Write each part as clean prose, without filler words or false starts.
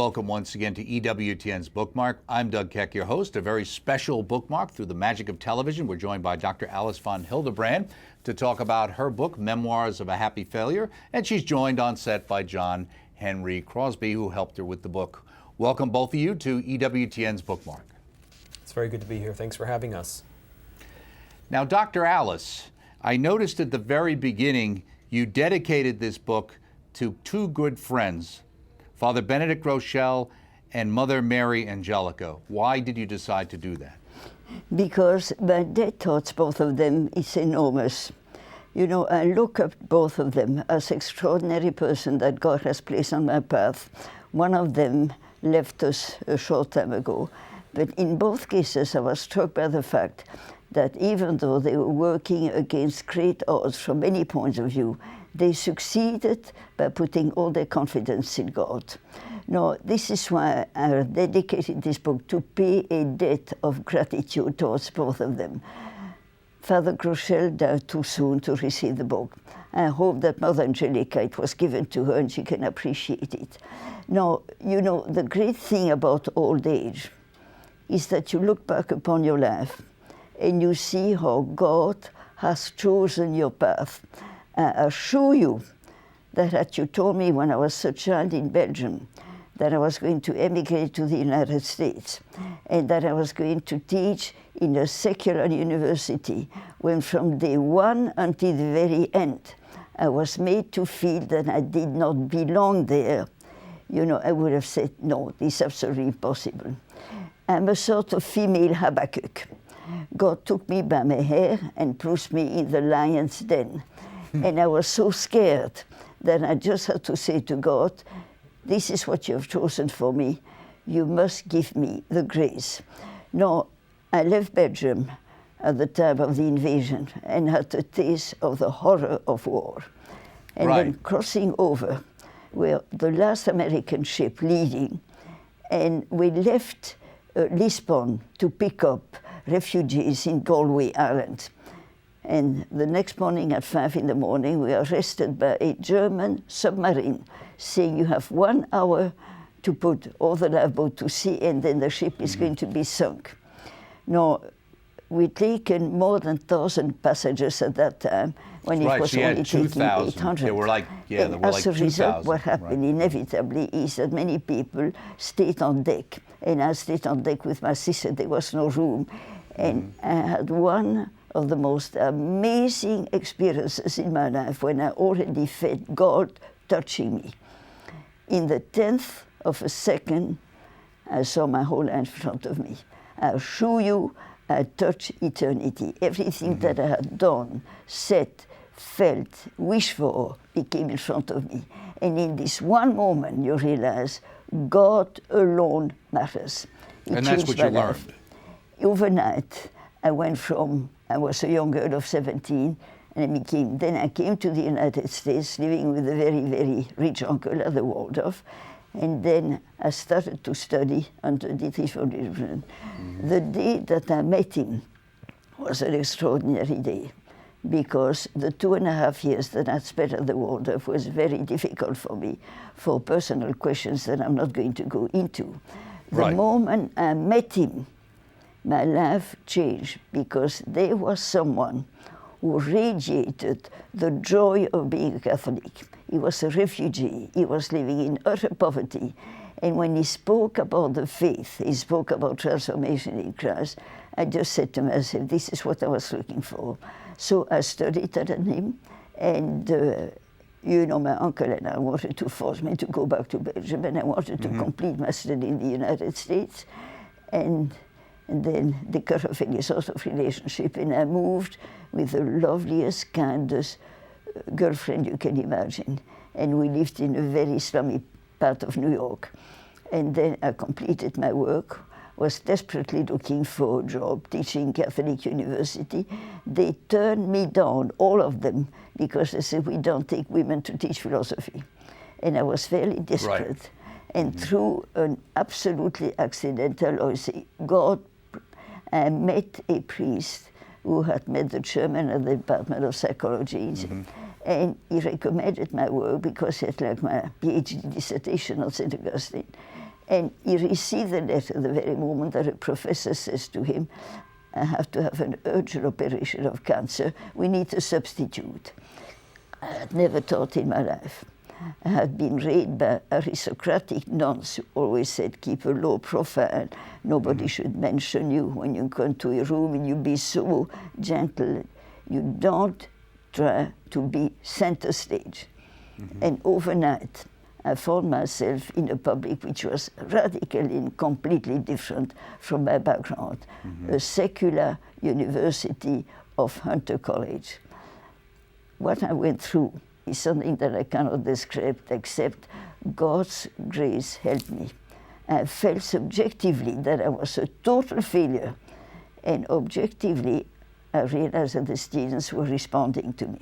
welcome once again to EWTN's Bookmark. I'm Doug Keck, your host, a very special bookmark through the magic of television. We're joined by Dr. Alice Von Hildebrand to talk about her book, Memoirs of a Happy Failure, and she's joined on set by John Henry Crosby, who helped her with the book. Welcome both of you to EWTN's Bookmark. It's very good to be here. Thanks for having us. Now, Dr. Alice, I noticed at the very beginning you dedicated this book to two good friends, Father Benedict Rochelle and Mother Mary Angelica. Why did you decide to do that? Because my dad taught both of them is enormous. You know, I look at both of them as extraordinary person that God has placed on my path. One of them left us a short time ago, but in both cases I was struck by the fact that even though they were working against great odds from many points of view, they succeeded by putting all their confidence in God. Now, this is why I dedicated this book to pay a debt of gratitude towards both of them. Father Rochelle died too soon to receive the book. I hope that Mother Angelica, it was given to her and she can appreciate it. Now, you know, the great thing about old age is that you look back upon your life and you see how God has chosen your path. I assure you that had you told me when I was a child in Belgium that I was going to emigrate to the United States and that I was going to teach in a secular university, when from day one until the very end I was made to feel that I did not belong there, you know, I would have said, no, this is absolutely impossible. I'm a sort of female Habakkuk. God took me by my hair and pushed me in the lion's den. And I was so scared that I just had to say to God, this is what you have chosen for me. You must give me the grace. Now, I left Belgium at the time of the invasion and had a taste of the horror of war. And then crossing over, were the last American ship leading, and we left Lisbon to pick up refugees in Galway, Ireland. And the next morning at 5 in the morning, we are arrested by a German submarine saying you have 1 hour to put all the lifeboat to sea and then the ship is going to be sunk. Now, we'd taken more than 1,000 passengers at that time when it was only taking 800. There were like, there were like 2,000. As a result, what happened inevitably is that many people stayed on deck. And I stayed on deck with my sister. There was no room. And I had one of the most amazing experiences in my life when I already felt God touching me. In the 10th of a second, I saw my whole life in front of me. I assure you, I touched eternity. Everything that I had done, said, felt, wished for became in front of me. And in this one moment, you realize God alone matters. And that's what you learned. Overnight, I went from, I was a young girl of 17, and then I came to the United States, living with a very, very rich uncle at the Waldorf. And then I started to study under Dietrich von Hildebrand. The day that I met him was an extraordinary day, because the 2.5 years that I spent at the Waldorf was very difficult for me for personal questions that I'm not going to go into. The moment I met him, my life changed, because there was someone who radiated the joy of being a Catholic. He was a refugee. He was living in utter poverty. And when he spoke about the faith, he spoke about transformation in Christ, I just said to myself, this is what I was looking for. So I studied under him, and you know, my uncle and I wanted to force me to go back to Belgium, and I wanted to complete my study in the United States. And then the curve of a sort of relationship, and I moved with the loveliest, kindest girlfriend you can imagine. And we lived in a very slummy part of New York. And then I completed my work, was desperately looking for a job teaching Catholic University. They turned me down, all of them, because they said, we don't take women to teach philosophy. And I was fairly desperate. And through an absolutely accidental, I say, God, I met a priest who had met the chairman of the Department of Psychology. And he recommended my work because he had like my PhD dissertation on St. Augustine. And he received the letter the very moment that a professor says to him, I have to have an urgent operation of cancer. We need a substitute. I had never thought in my life. I had been raised by aristocratic nuns who always said, keep a low profile. Nobody should mention you when you come to a room, and you be so gentle. You don't try to be center stage. And overnight, I found myself in a public which was radically and completely different from my background. A secular university of Hunter College. What I went through is something that I cannot describe except God's grace helped me. I felt subjectively that I was a total failure, and objectively I realized that the students were responding to me.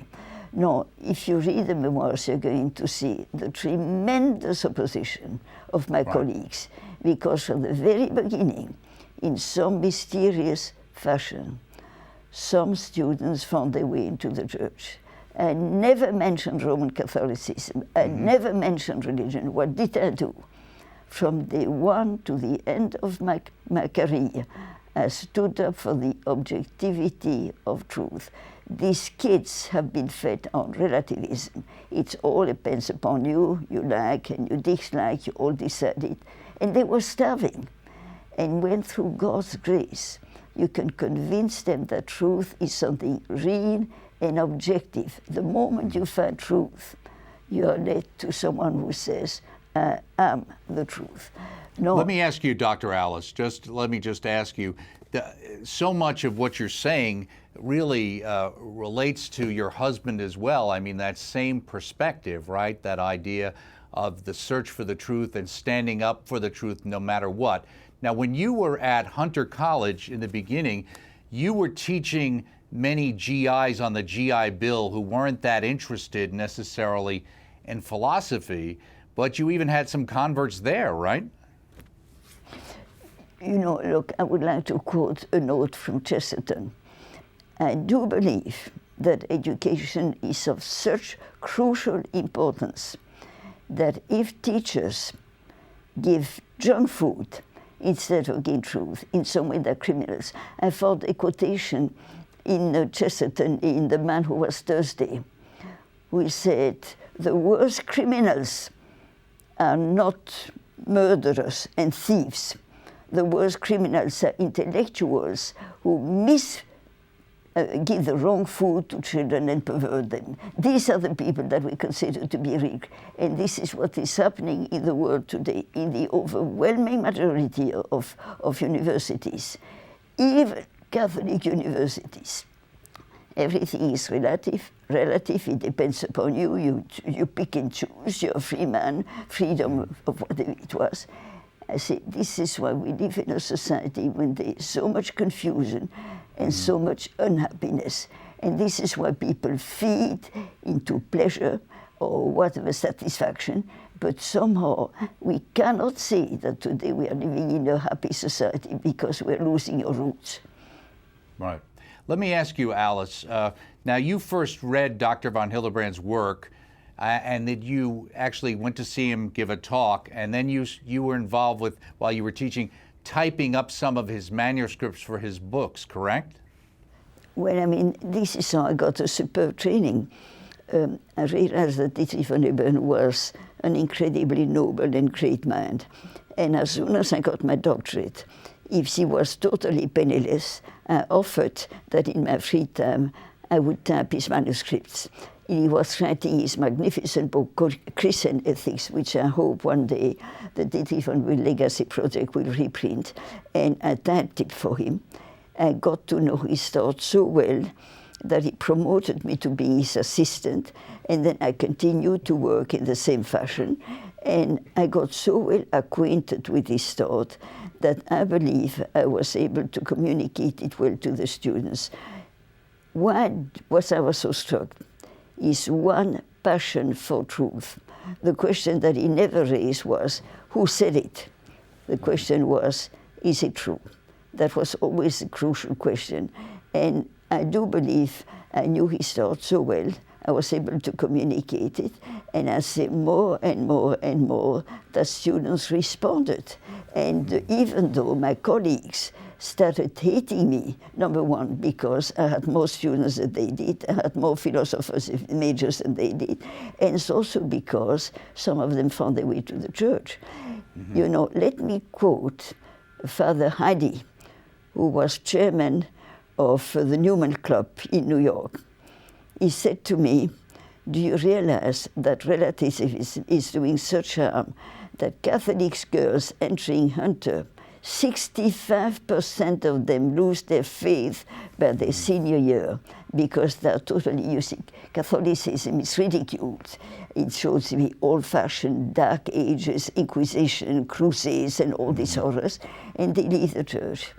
Now, if you read the memoirs, you're going to see the tremendous opposition of my colleagues, because from the very beginning, in some mysterious fashion, some students found their way into the church. I never mentioned Roman Catholicism. I never mentioned religion. What did I do? From day one to the end of my career, I stood up for the objectivity of truth. These kids have been fed on relativism. It all depends upon you. You like and you dislike, you all decide it. And they were starving. And when through God's grace, you can convince them that truth is something real and objective. The moment you find truth, you are led to someone who says, I am the truth. No. Let me ask you, Dr. Alice, let me ask you, so much of what you're saying really relates to your husband as well. I mean, that same perspective, right? That idea of the search for the truth and standing up for the truth no matter what. Now, when you were at Hunter College in the beginning, you were teaching many GIs on the GI Bill who weren't that interested necessarily in philosophy, but you even had some converts there, right? You know, look, I would like to quote a note from Chesterton. I do believe that education is of such crucial importance that if teachers give junk food instead of giving truth, in some way they're criminals. I found a quotation in Chesterton, in The Man Who Was Thursday, who said, the worst criminals are not murderers and thieves. The worst criminals are intellectuals who give the wrong food to children and pervert them. These are the people that we consider to be real. And this is what is happening in the world today, in the overwhelming majority of universities, even Catholic universities. Everything is relative. It depends upon you. You pick and choose. You're a free man, freedom of whatever it was. I say, this is why we live in a society when there is so much confusion and so much unhappiness. And this is why people feed into pleasure or whatever satisfaction. But somehow we cannot say that today we are living in a happy society because we're losing our roots. Right. Let me ask you, Alice, now you first read Dr. von Hildebrand's work and that you actually went to see him give a talk, and then you were involved with, while you were teaching, typing up some of his manuscripts for his books, correct? Well, I mean, this is how I got a superb training. I realized that Dietrich von Hildebrand was an incredibly noble and great mind. And as soon as I got my doctorate, if she was totally penniless, I offered that in my free time I would type his manuscripts. He was writing his magnificent book called Christian Ethics, which I hope one day the Dietrich von Hildebrand Legacy Project will reprint. And I typed it for him. I got to know his thoughts so well that he promoted me to be his assistant, and then I continued to work in the same fashion. And I got so well acquainted with his thought that I believe I was able to communicate it well to the students. Why was I so struck is one passion for truth. The question that he never raised was, who said it? The question was, is it true? That was always a crucial question. And I do believe I knew his thoughts so well, I was able to communicate it, and I say more and more and more that students responded. And even though my colleagues started hating me, number one, because I had more students than they did, I had more philosophers majors than they did, and it's also because some of them found their way to the church. Mm-hmm. You know, let me quote Father Heidi, who was chairman of the Newman Club in New York. He said to me, do you realize that relativism is doing such harm that Catholic girls entering Hunter, 65% of them lose their faith by their senior year because they're totally using Catholicism. It's ridiculed. It shows the old-fashioned Dark Ages, Inquisition, Crusades, and all these horrors, and they leave the church.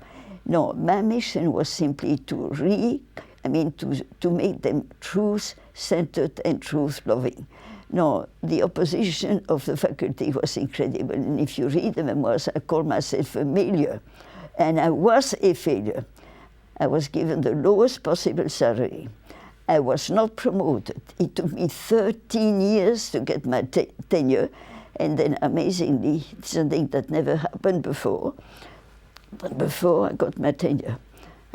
No, my mission was simply to make them truth-centered and truth-loving. No, the opposition of the faculty was incredible. And if you read the memoirs, I call myself a failure. And I was a failure. I was given the lowest possible salary. I was not promoted. It took me 13 years to get my tenure. And then, amazingly, something that never happened before. But before I got my tenure,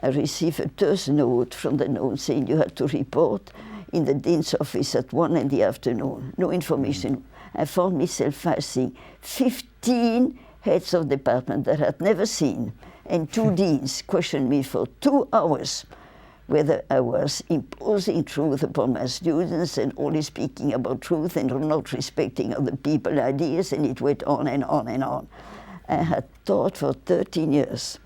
I received a terse note from the note saying you had to report in the dean's office at 1 in the afternoon. No information. I found myself facing 15 heads of department that I had never seen, and 2 deans questioned me for 2 hours whether I was imposing truth upon my students and only speaking about truth and not respecting other people's ideas, and it went on and on and on. I had taught for 13 years.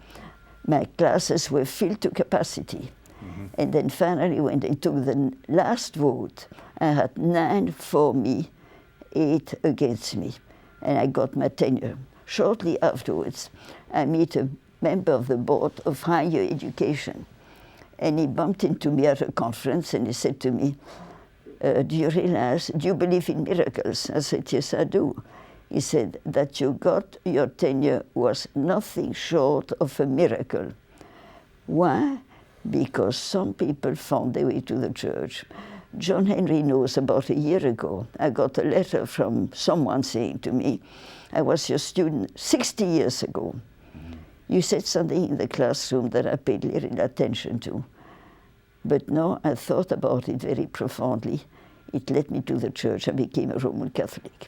My classes were filled to capacity. Mm-hmm. And then finally, when they took the last vote, I had 9 for me, 8 against me, and I got my tenure. Shortly afterwards, I met a member of the board of higher education, and he bumped into me at a conference, and he said to me, do you believe in miracles? I said, yes, I do. He said, that you got your tenure was nothing short of a miracle. Why? Because some people found their way to the church. John Henry knows about a year ago, I got a letter from someone saying to me, I was your student 60 years ago. Mm-hmm. You said something in the classroom that I paid little attention to. But no, I thought about it very profoundly. It led me to the church. I became a Roman Catholic.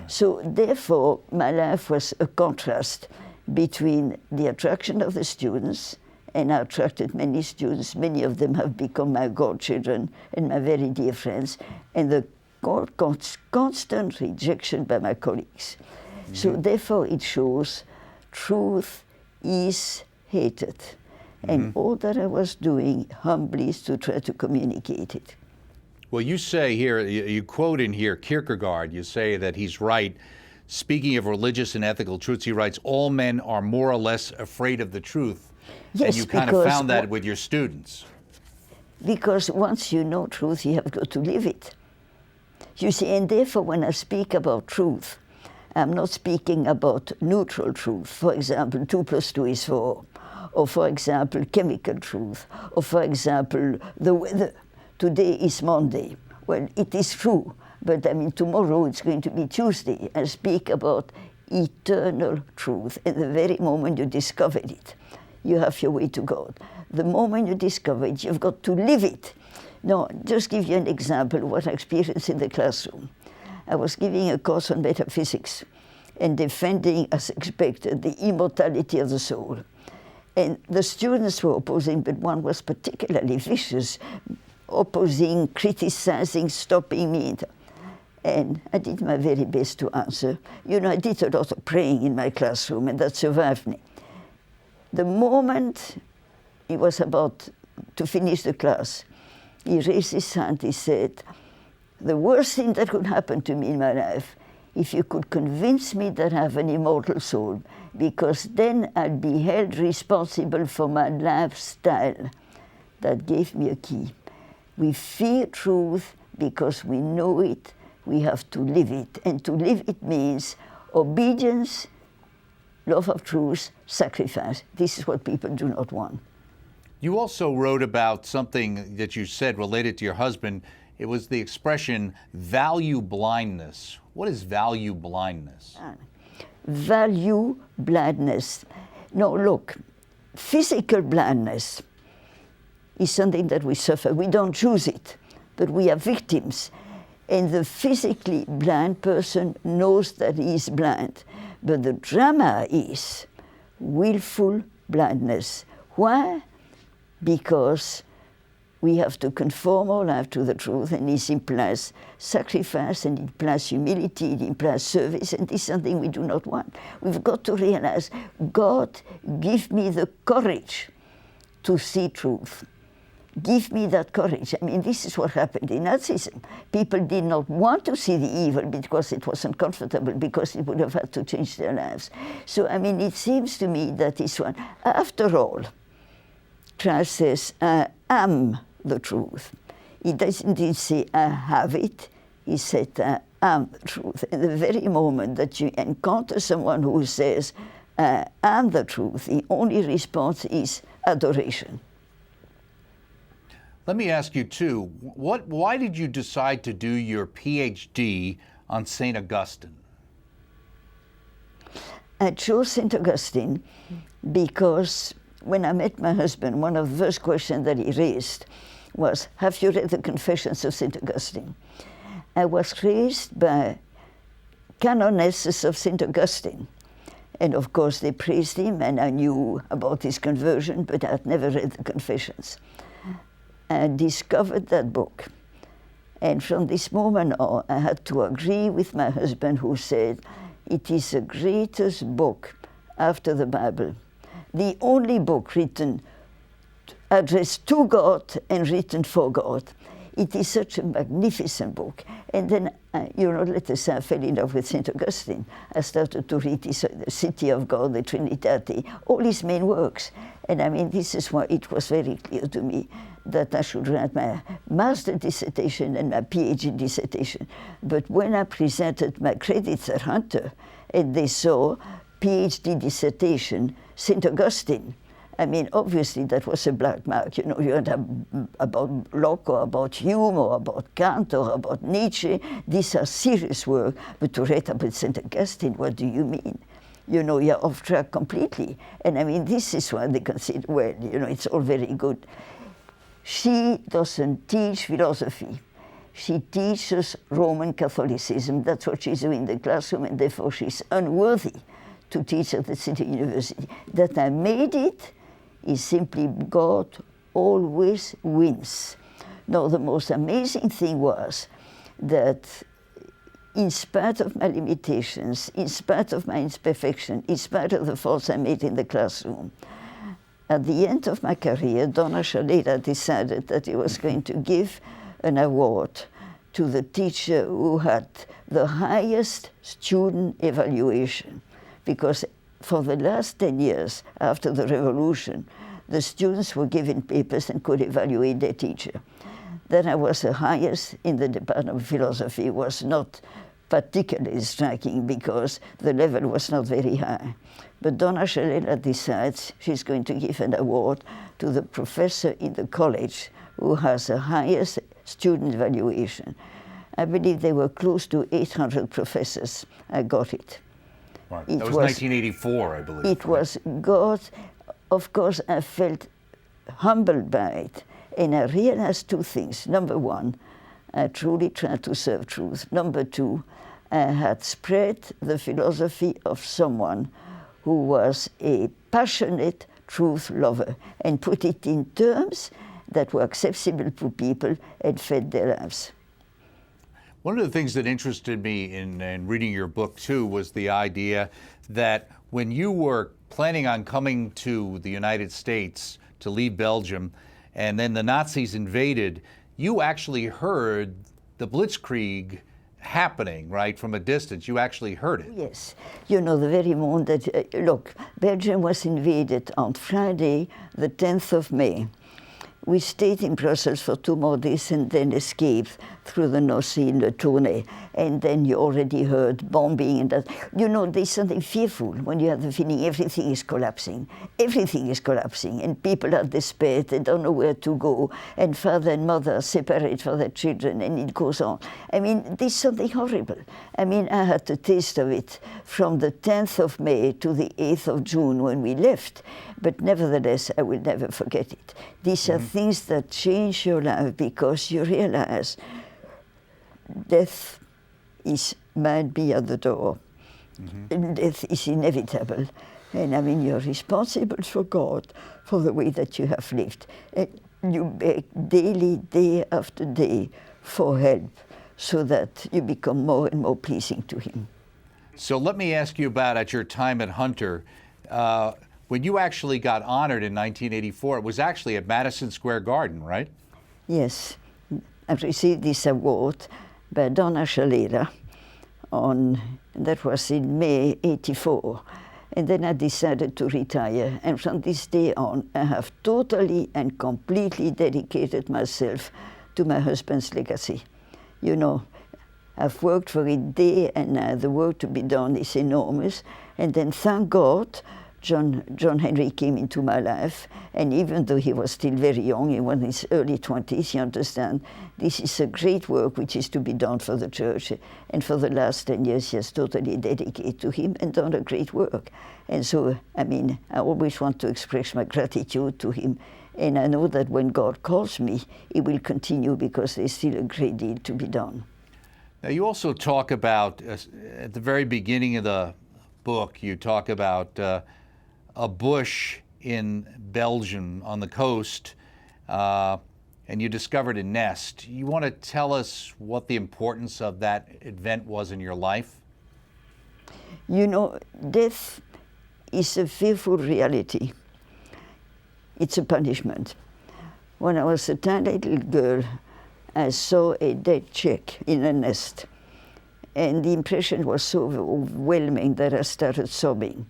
So therefore, my life was a contrast between the attraction of the students, and I attracted many students. Many of them have become my godchildren and my very dear friends, and the constant rejection by my colleagues. Mm-hmm. So therefore, it shows truth is hated. Mm-hmm. And all that I was doing humbly is to try to communicate it. Well, you say here, you quote in here Kierkegaard, you say that he's right. Speaking of religious and ethical truths, he writes, all men are more or less afraid of the truth. Yes, and you kind of found that with your students. Because once you know truth, you have got to live it. You see, and therefore when I speak about truth, I'm not speaking about neutral truth. For example, 2 + 2 is 4. Or for example, chemical truth. Or for example, the weather. Today is Monday. Well, it is true, but I mean, tomorrow it's going to be Tuesday. I speak about eternal truth. And the very moment you discover it, you have your way to God. The moment you discover it, you've got to live it. Now, just give you an example of what I experienced in the classroom. I was giving a course on metaphysics and defending, as expected, the immortality of the soul. And the students were opposing, but one was particularly vicious, opposing, criticizing, stopping me. And I did my very best to answer. You know, I did a lot of praying in my classroom, and that survived me. The moment he was about to finish the class, he raised his hand, he said, the worst thing that could happen to me in my life, if you could convince me that I have an immortal soul, because then I'd be held responsible for my lifestyle. That gave me a key. We fear truth because we know it, we have to live it. And to live it means obedience, love of truth, sacrifice. This is what people do not want. You also wrote about something that you said related to your husband it was the expression value blindness. What is value blindness? Value blindness. No, look, physical blindness is something that we suffer. We don't choose it, but we are victims. And the physically blind person knows that he is blind. But the drama is willful blindness. Why? Because we have to conform our life to the truth, and this implies sacrifice, and it implies humility, it implies service, and this is something we do not want. We've got to realize, God, give me the courage to see truth. Give me that courage. I mean, this is what happened in Nazism. People did not want to see the evil because it wasn't comfortable, because it would have had to change their lives. So, I mean, it seems to me that this one, after all, Christ says, I am the truth. He doesn't say, I have it. He said, I am the truth. In the very moment that you encounter someone who says, I am the truth, the only response is adoration. Let me ask you too, why did you decide to do your PhD on St. Augustine? I chose St. Augustine because when I met my husband, one of the first questions that he raised was, have you read the Confessions of St. Augustine? I was raised by canonesses of St. Augustine. And of course they praised him, and I knew about his conversion, but I had never read the Confessions. I discovered that book. And from this moment on, I had to agree with my husband, who said, it is the greatest book after the Bible. The only book written, addressed to God and written for God. It is such a magnificent book. And then, let us say I fell in love with St. Augustine. I started to read The City of God, the Trinity, all his main works. And I mean, this is why it was very clear to me that I should write my master dissertation and my PhD dissertation. But when I presented my credits at Hunter, and they saw PhD dissertation, St. Augustine, I mean, obviously that was a black mark. You had about Locke or about Hume or about Kant or about Nietzsche. These are serious work. But to write about St. Augustine, what do you mean? You're off track completely. And I mean, this is why they consider, well, it's all very good. She doesn't teach philosophy. She teaches Roman Catholicism. That's what she's doing in the classroom, and therefore she's unworthy to teach at the City University. That I made it is simply God always wins. Now, the most amazing thing was that in spite of my limitations, in spite of my imperfection, in spite of the faults I made in the classroom, at the end of my career, Donna Shaleda decided that he was going to give an award to the teacher who had the highest student evaluation, because for the last 10 years after the revolution, the students were given papers and could evaluate their teacher. Then I was the highest in the Department of Philosophy. It was not particularly striking because the level was not very high. But Donna Shaleda decides she's going to give an award to the professor in the college who has the highest student evaluation. I believe there were close to 800 professors. I got it. Right. That was 1984, I believe. It was God. Of course, I felt humbled by it. And I realized two things. Number one, I truly tried to serve truth. Number two, I had spread the philosophy of someone who was a passionate truth lover and put it in terms that were accessible to people and fed their lives. One of the things that interested me in reading your book, too, was the idea that when you were planning on coming to the United States to leave Belgium, and then the Nazis invaded, you actually heard the Blitzkrieg happening, right, from a distance. You actually heard it. Yes. The very moment that, look, Belgium was invaded on Friday, the 10th of May. We stayed in Brussels for 2 more days and then escaped through the North Sea in the tourney, and then you already heard bombing and that. You know, there's something fearful when you have the feeling everything is collapsing. Everything is collapsing, and people are desperate, they don't know where to go, and father and mother are separate for their children, and it goes on. I mean, there's something horrible. I mean, I had a taste of it from the 10th of May to the 8th of June when we left, but nevertheless, I will never forget it. These are things that change your life because you realize death might be at the door. And death is inevitable. And I mean, you're responsible for God for the way that you have lived. And you beg daily, day after day, for help so that you become more and more pleasing to Him. So let me ask you about at your time at Hunter. When you actually got honored in 1984, it was actually at Madison Square Garden, right? Yes, I received this award by Donna Shalera that was in May '84. And then I decided to retire. And from this day on, I have totally and completely dedicated myself to my husband's legacy. You know, I've worked for it day and night. The work to be done is enormous. And then, thank God, John Henry came into my life, and even though he was still very young, he was in his early 20s, you understand, this is a great work which is to be done for the church, and for the last 10 years he has totally dedicated to him and done a great work. And so, I mean, I always want to express my gratitude to him, and I know that when God calls me, He will continue because there's still a great deal to be done. Now, you also talk about, at the very beginning of the book, you talk about a bush in Belgium on the coast, and you discovered a nest. You want to tell us what the importance of that event was in your life? You know, death is a fearful reality. It's a punishment. When I was a tiny little girl, I saw a dead chick in a nest, and the impression was so overwhelming that I started sobbing.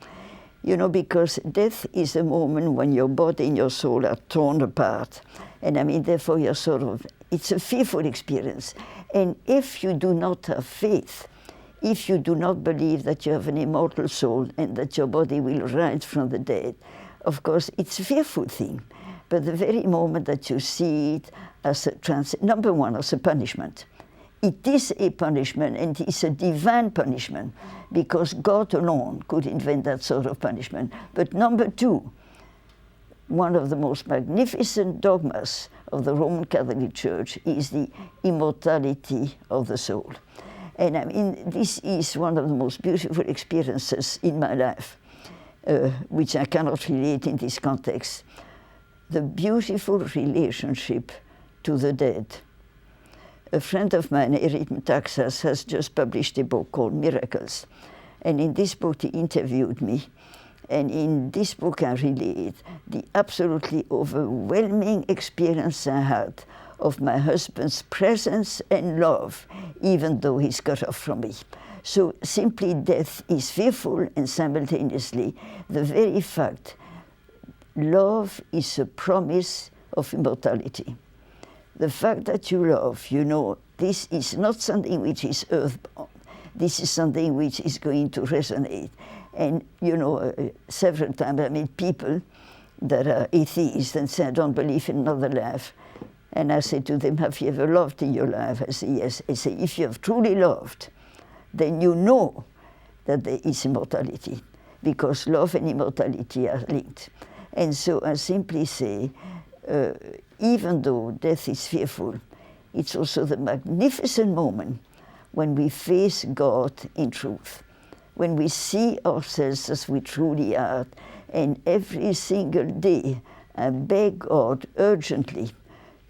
You know, because death is a moment when your body and your soul are torn apart. And I mean, therefore, you're it's a fearful experience. And if you do not have faith, if you do not believe that you have an immortal soul and that your body will rise from the dead, of course, it's a fearful thing. But the very moment that you see it as number one, as a punishment. It is a punishment, and it's a divine punishment, because God alone could invent that sort of punishment. But number two, one of the most magnificent dogmas of the Roman Catholic Church is the immortality of the soul. And I mean, this is one of the most beautiful experiences in my life, which I cannot relate in this context. The beautiful relationship to the dead. A friend of mine, Eric Metaxas, has just published a book called Miracles. And in this book, he interviewed me. And in this book, I relate the absolutely overwhelming experience I had of my husband's presence and love, even though he's cut off from me. So simply death is fearful, and simultaneously the very fact love is a promise of immortality. The fact that you love, you know, this is not something which is earthbound. This is something which is going to resonate. And, you know, several times I meet people that are atheists and say, I don't believe in another life. And I say to them, have you ever loved in your life? I say, yes. I say, if you have truly loved, then you know that there is immortality, because love and immortality are linked. And so I simply say, even though death is fearful, it's also the magnificent moment when we face God in truth, when we see ourselves as we truly are. And every single day, I beg God urgently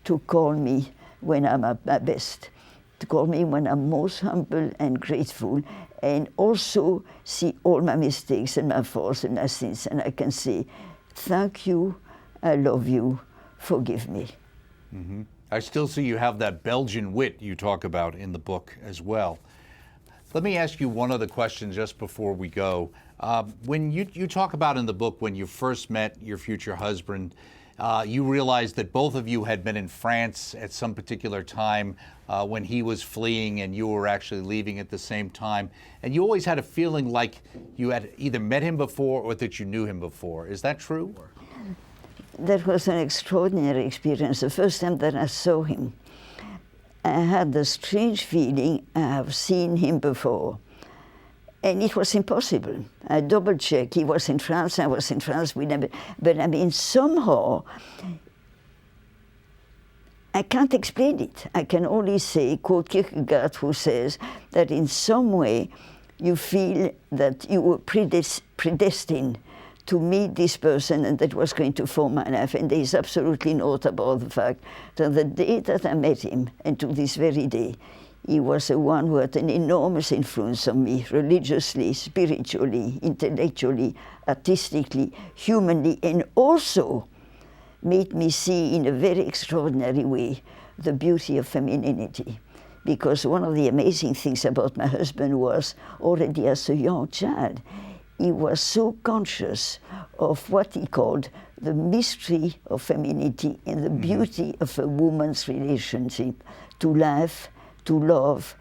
to call me when I'm at my best, to call me when I'm most humble and grateful, and also see all my mistakes and my faults and my sins, and I can say, thank you, I love you, forgive me. Mm-hmm. I still see you have that Belgian wit you talk about in the book as well. Let me ask you one other question just before we go. When you talk about in the book when you first met your future husband, you realized that both of you had been in France at some particular time when he was fleeing and you were actually leaving at the same time. And you always had a feeling like you had either met him before or that you knew him before. Is that true? That was an extraordinary experience. The first time that I saw him, I had the strange feeling I have seen him before. And it was impossible. I double-checked. He was in France, I was in France. We never. But I mean, somehow, I can't explain it. I can only say, quote Kierkegaard, who says that in some way you feel that you were predestined to meet this person and that was going to form my life. And there is absolutely no doubt about the fact that the day that I met him, and to this very day, he was the one who had an enormous influence on me, religiously, spiritually, intellectually, artistically, humanly, and also made me see in a very extraordinary way the beauty of femininity. Because one of the amazing things about my husband was, already as a young child, he was so conscious of what he called the mystery of femininity and the beauty of a woman's relationship to life, to love,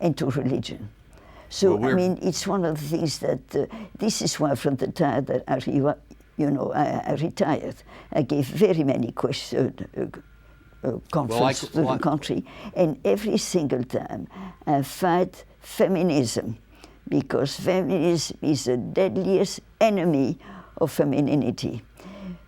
and to religion. So, I mean, it's one of the things that, this is why from the time that I retired, I gave very many conferences to the country, and every single time I fight feminism, because feminism is the deadliest enemy of femininity.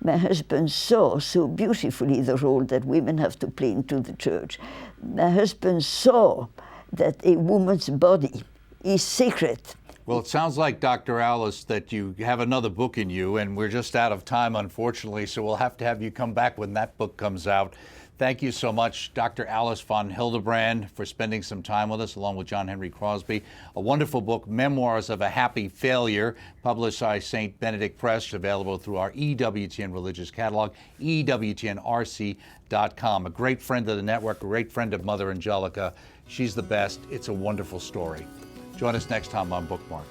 My husband saw so beautifully the role that women have to play into the church. My husband saw that a woman's body is sacred. Well, it sounds like, Dr. Alice, that you have another book in you, and we're just out of time, unfortunately, so we'll have to have you come back when that book comes out. Thank you so much, Dr. Alice Von Hildebrand, for spending some time with us, along with John Henry Crosby. A wonderful book, Memoirs of a Happy Failure, published by St. Benedict Press, available through our EWTN religious catalog, EWTNRC.com. A great friend of the network, a great friend of Mother Angelica. She's the best. It's a wonderful story. Join us next time on Bookmark.